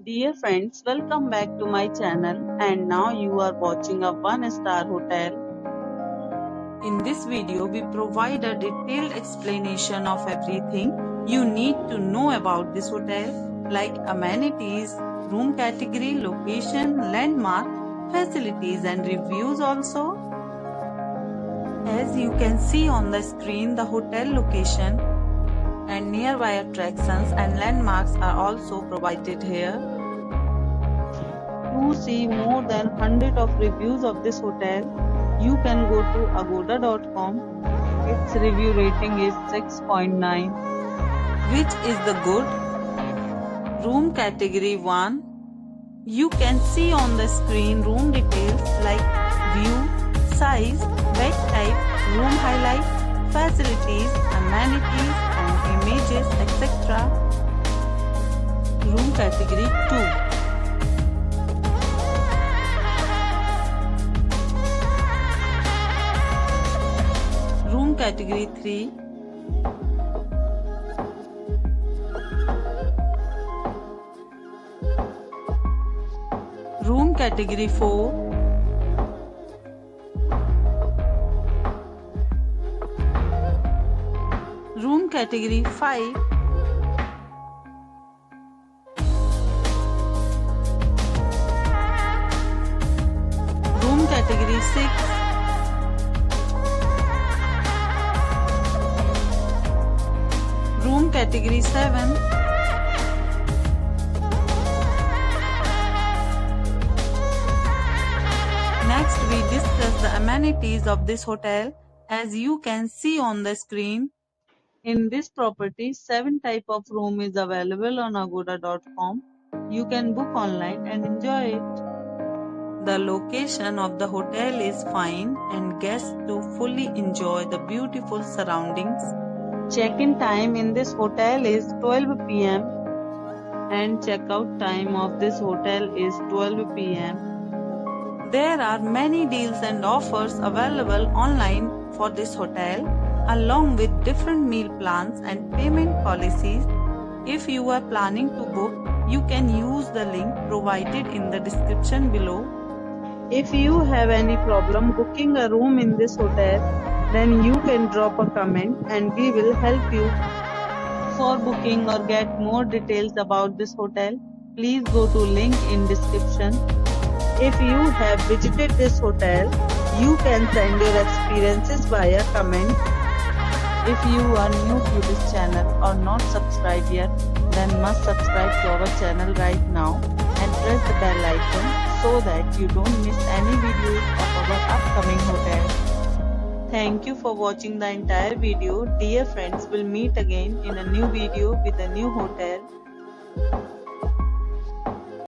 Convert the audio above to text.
Dear friends, welcome back to my channel, and now you are watching a 1-star hotel. In this video, we provide a detailed explanation of everything you need to know about this hotel, like amenities, room category, location, landmark, facilities and reviews also. As you can see on the screen, the hotel location and nearby attractions and landmarks are also provided here. To see more than 100 of reviews of this hotel, you can go to agoda.com. Its review rating is 6.9, which is the good. Room category 1. You can see on the screen room details like view, size, bed type, room highlight, facilities, amenities and images, etc. Room category 2. Room category 3. Room category 4. Room category 5. Room category 6. Room category 7. Next, we discuss the amenities of this hotel. As you can see on the screen, in this property, 7 type of room is available on agoda.com. You can book online and enjoy it. The location of the hotel is fine and guests to fully enjoy the beautiful surroundings. Check-in time in this hotel is 12 p.m. and check-out time of this hotel is 12 p.m. There are many deals and offers available online for this hotel, along with different meal plans and payment policies. If you are planning to book, you can use the link provided in the description below. If you have any problem booking a room in this hotel, then you can drop a comment and we will help you. For booking or get more details about this hotel, please go to link in description. If you have visited this hotel, you can send your experiences via comment. If you are new to this channel or not subscribed yet, then must subscribe to our channel right now and press the bell icon so that you don't miss any videos of our upcoming hotel. Thank you for watching the entire video. Dear friends, we'll meet again in a new video with a new hotel.